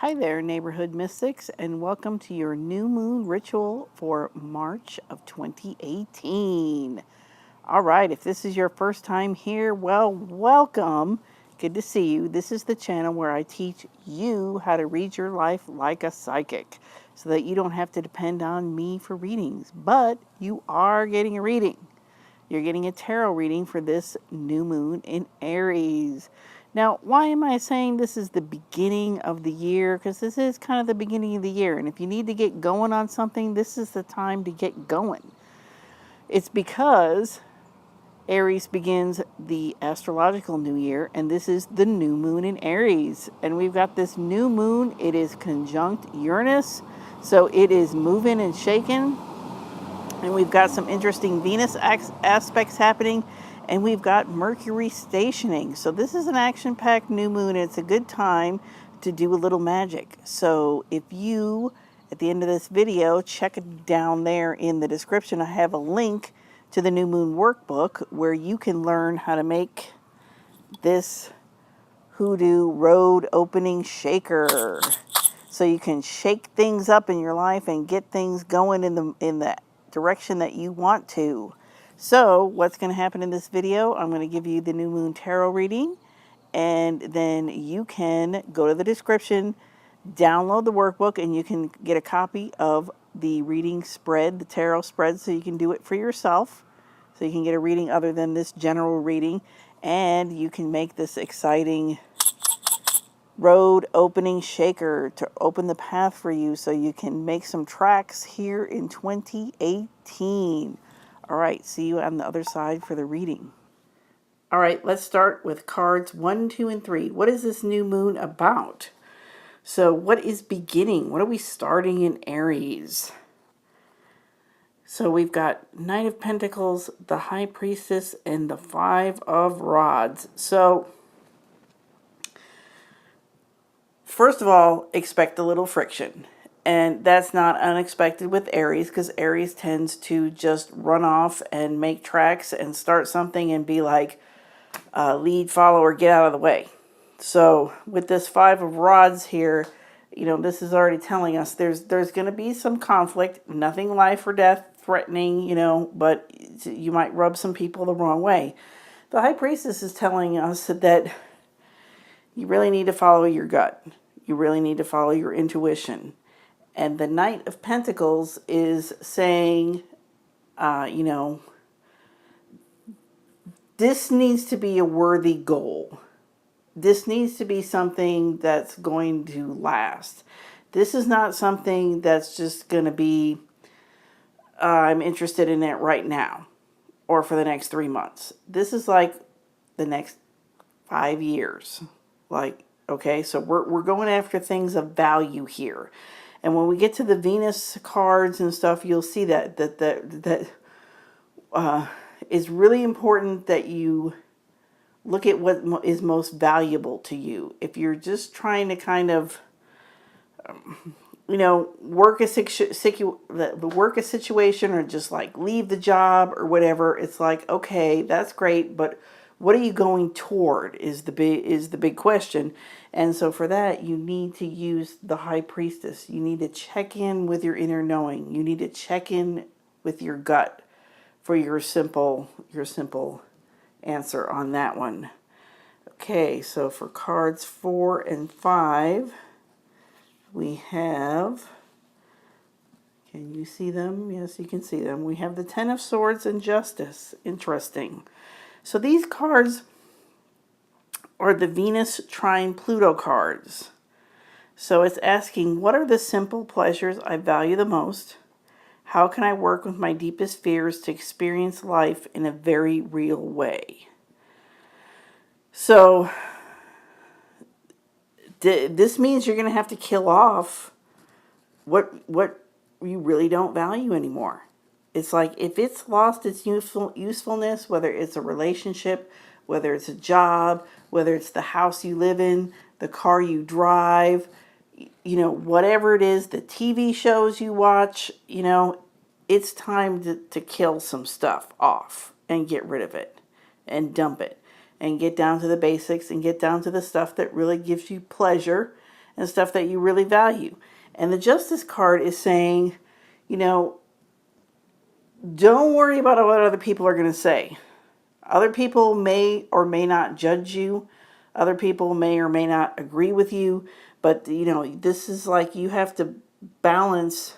Hi there, neighborhood mystics, and welcome to your new moon ritual for March of 2018. All right, if this is your first time here, well, welcome. Good to see you. This is the channel where I teach you how to read your life like a psychic so that you don't have to depend on me for readings, but you are getting a reading. You're getting a tarot reading for this new moon in Aries. Now, why am I saying this is the beginning of the year? Because this is kind of the beginning of the year. And if you need to get going on something, this is the time to get going. It's because Aries begins the astrological new year, and this is the new moon in Aries. And we've got this new moon. It is conjunct Uranus. So it is moving and shaking. And we've got some interesting Venus aspects happening, and we've got Mercury stationing. So this is an action-packed new moon, and it's a good time to do a little magic. So if you, at the end of this video, check it down there in the description, I have a link to the new moon workbook where you can learn how to make this hoodoo road opening shaker. So you can shake things up in your life and get things going in the direction that you want to. So what's going to happen in this video, I'm going to give you the new moon tarot reading, and then you can go to the description, download the workbook, and you can get a copy of the reading spread, the tarot spread, so you can do it for yourself, so you can get a reading other than this general reading, and you can make this exciting road opening shaker to open the path for you so you can make some tracks here in 2018. All right, see you on the other side for the reading. All right, let's start with cards 1, 2, and 3. What is this new moon about? So what is beginning? What are we starting in Aries? So we've got Knight of Pentacles, the High Priestess, and the Five of Rods. So first of all, expect a little friction. And that's not unexpected with Aries, because Aries tends to just run off and make tracks and start something and be like, lead, follower, get out of the way. So with this Five of Rods here, you know, this is already telling us there's going to be some conflict, nothing life or death threatening, you know, but you might rub some people the wrong way. The High Priestess is telling us that you really need to follow your gut. You really need to follow your intuition. And the Knight of Pentacles is saying, you know, this needs to be a worthy goal. This needs to be something that's going to last. This is not something that's just going to be, I'm interested in it right now or for the next 3 months. This is like the next 5 years. Like, okay, so we're going after things of value here. And when we get to the Venus cards and stuff, you'll see that is really important that you look at what is most valuable to you. If you're just trying to kind of, you know, work a situation or just like leave the job or whatever, it's like, okay, that's great, but what are you going toward is the big question. And so for that, you need to use the High Priestess. You need to check in with your inner knowing. You need to check in with your gut for your simple answer on that one. Okay, so for cards 4 and 5, we have, can you see them? Yes, you can see them. We have the Ten of Swords and Justice. Interesting. So these cards are the Venus trine Pluto cards. So it's asking, what are the simple pleasures I value the most? How can I work with my deepest fears to experience life in a very real way? So this means you're going to have to kill off what you really don't value anymore. It's like if it's lost its usefulness, whether it's a relationship, whether it's a job, whether it's the house you live in, the car you drive, you know, whatever it is, the TV shows you watch, you know, it's time to kill some stuff off and get rid of it and dump it and get down to the basics and get down to the stuff that really gives you pleasure and stuff that you really value. And the Justice card is saying, you know, don't worry about what other people are going to say. Other people may or may not judge you. Other people may or may not agree with you. But, you know, this is like you have to balance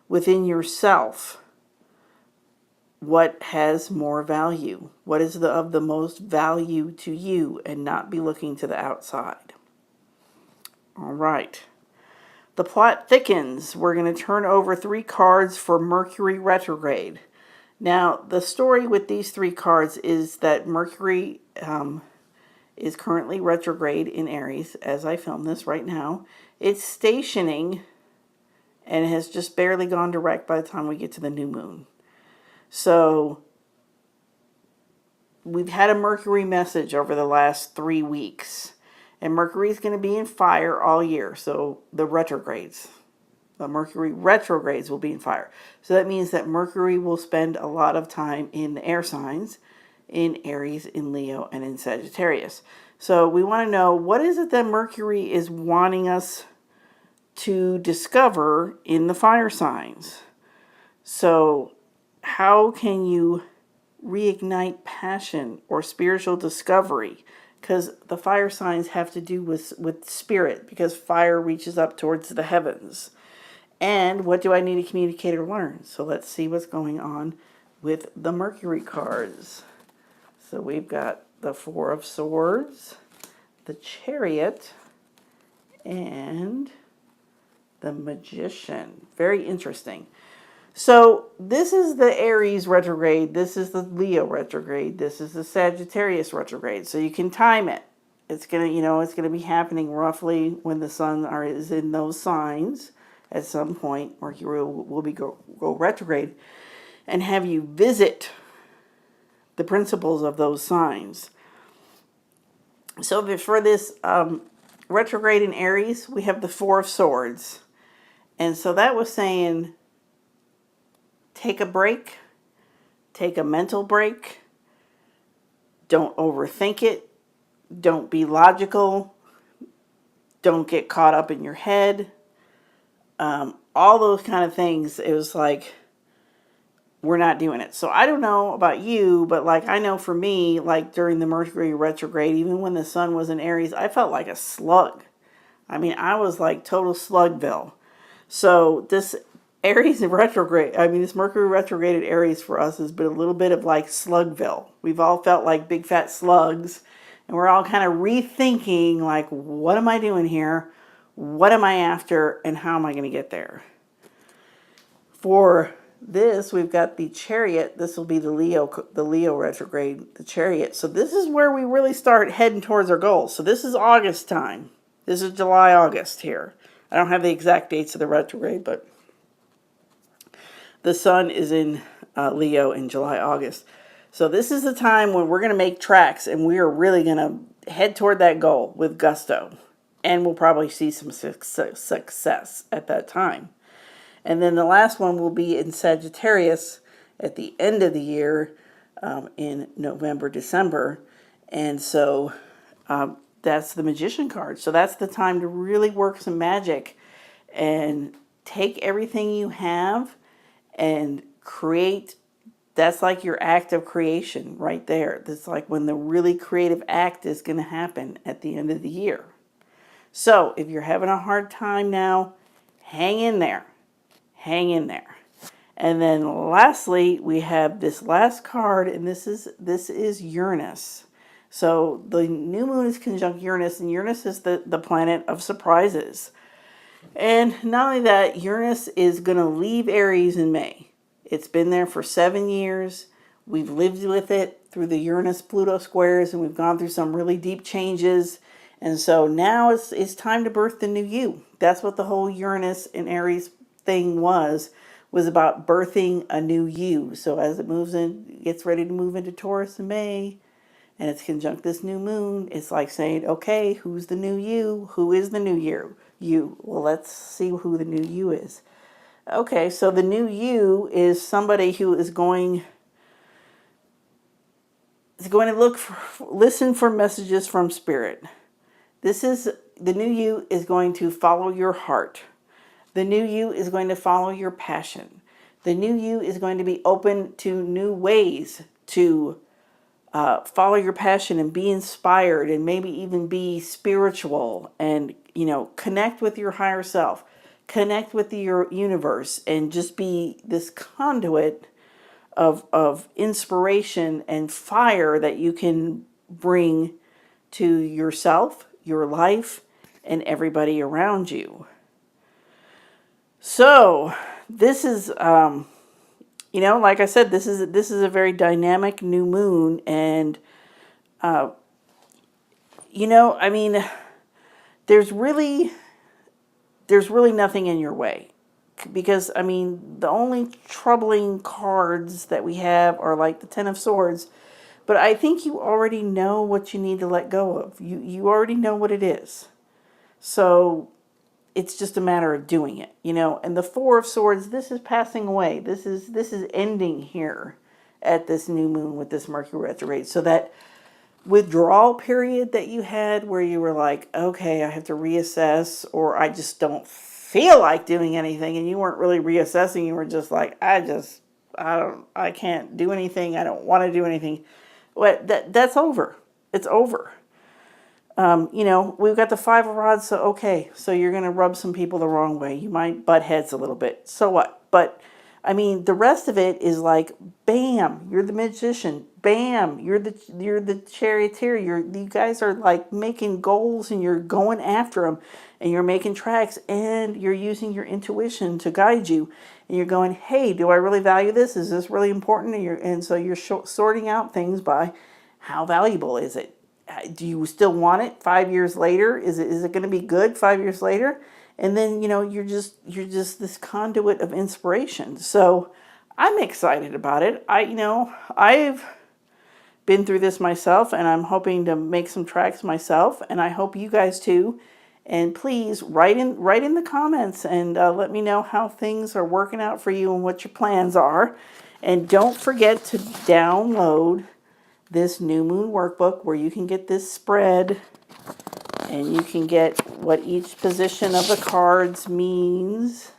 within yourself what has more value, what is of the most value to you, and not be looking to the outside. All right. The plot thickens. We're going to turn over 3 cards for Mercury retrograde. Now, the story with these 3 cards is that Mercury is currently retrograde in Aries as I film this right now. It's stationing and has just barely gone direct by the time we get to the new moon. So we've had a Mercury message over the last 3 weeks. And Mercury is going to be in fire all year. So the retrogrades, the Mercury retrogrades will be in fire. So that means that Mercury will spend a lot of time in the air signs, in Aries, in Leo, and in Sagittarius. So we want to know, what is it that Mercury is wanting us to discover in the fire signs? So how can you reignite passion or spiritual discovery? Because the fire signs have to do with spirit, because fire reaches up towards the heavens. And what do I need to communicate or learn? So let's see what's going on with the Mercury cards. So we've got the 4 of Swords, the Chariot, and the Magician. Very interesting. So this is the Aries retrograde, this is the Leo retrograde, this is the Sagittarius retrograde. So you can time it. It's gonna, it's gonna be happening roughly when the sun is in those signs. At some point, Mercury will go retrograde and have you visit the principles of those signs. So for this retrograde in Aries, we have the 4 of Swords. And so that was saying, take a break, take a mental break, don't overthink it, don't be logical, don't get caught up in your head, all those kind of things. It was like, we're not doing it. So I don't know about you, but like I know for me, like during the Mercury retrograde, even when the sun was in Aries, I felt like a slug. I mean, I was like total slugville. So this Aries retrograde, this Mercury retrograded Aries for us has been a little bit of like Slugville. We've all felt like big fat slugs, and we're all kind of rethinking like, what am I doing here? What am I after? And how am I going to get there? For this, we've got the Chariot. This will be the Leo retrograde, the Chariot. So this is where we really start heading towards our goals. So this is August time. This is July, August here. I don't have the exact dates of the retrograde, but the sun is in Leo in July, August. So this is the time when we're going to make tracks, and we are really going to head toward that goal with gusto. And we'll probably see some success at that time. And then the last one will be in Sagittarius at the end of the year, in November, December. And so that's the Magician card. So that's the time to really work some magic and take everything you have and create. That's like your act of creation right there. That's like when the really creative act is going to happen at the end of the year. So if you're having a hard time now, hang in there. Hang in there. And then lastly, we have this last card, and this is Uranus. So the new moon is conjunct Uranus, and Uranus is the planet of surprises. And not only that, Uranus is going to leave Aries in May. It's been there for 7 years. We've lived with it through the Uranus-Pluto squares, and we've gone through some really deep changes. And so now it's time to birth the new you. That's what the whole Uranus and Aries thing was about birthing a new you. So as it moves in, gets ready to move into Taurus in May, and it's conjunct this new moon, it's like saying, okay, who's the new you? Who is the new year? You. Well, let's see who the new you is. Okay, so the new you is somebody who is going to listen for messages from spirit. This is you is going to follow your heart. The new you is going to follow your passion. The new you is going to be open to new ways to follow your passion and be inspired and maybe even be spiritual and, connect with your higher self, connect with your universe, and just be this conduit of inspiration and fire that you can bring to yourself, your life, and everybody around you. So this is, like I said, this is a very dynamic new moon, and there's really nothing in your way, because the only troubling cards that we have are like the Ten of Swords, but I think you already know what you need to let go of. You already know what it is, so it's just a matter of doing it, And the Four of Swords, this is passing away. This is ending here at this new moon with this Mercury retrograde. So that withdrawal period that you had where you were like, okay, I have to reassess, or I just don't feel like doing anything, and you weren't really reassessing, you were just like, I can't do anything, I don't want to do anything. Well, that's over. It's over. We've got the Five of Rods, so okay, so you're going to rub some people the wrong way. You might butt heads a little bit. So what? But, the rest of it is like, bam, you're the Magician. Bam, you're the Charioteer. You guys are like making goals, and you're going after them, and you're making tracks, and you're using your intuition to guide you. And you're going, hey, do I really value this? Is this really important? And so you're sorting out things by how valuable is it? Do you still want it 5 years later? Is it going to be good 5 years later? And then, you're just this conduit of inspiration. So I'm excited about it. I've been through this myself, and I'm hoping to make some tracks myself, and I hope you guys too. And please write in the comments and let me know how things are working out for you and what your plans are. And don't forget to download this new moon workbook, where you can get this spread, and you can get what each position of the cards means.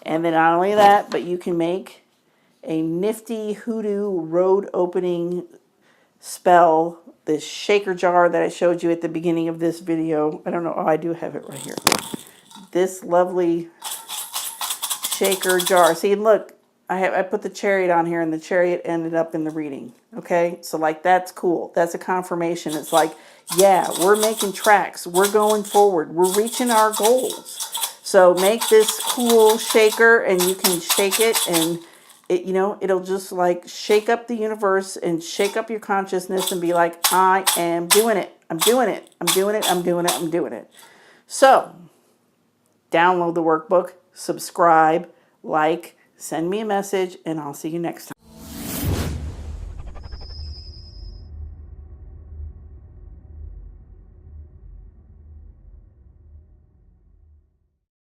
And then not only that, but you can make a nifty hoodoo road opening spell, this shaker jar that I showed you at the beginning of this video. I don't know, I do have it right here. This lovely shaker jar. See, look, I put the chariot on here, and the chariot ended up in the reading. Okay, so like, that's cool. That's a confirmation. It's like, yeah, we're making tracks. We're going forward. We're reaching our goals. So make this cool shaker, and you can shake it, and it'll just like shake up the universe and shake up your consciousness and be like, I am doing it. I'm doing it. I'm doing it. I'm doing it. I'm doing it. So download the workbook, subscribe, like, send me a message, and I'll see you next time.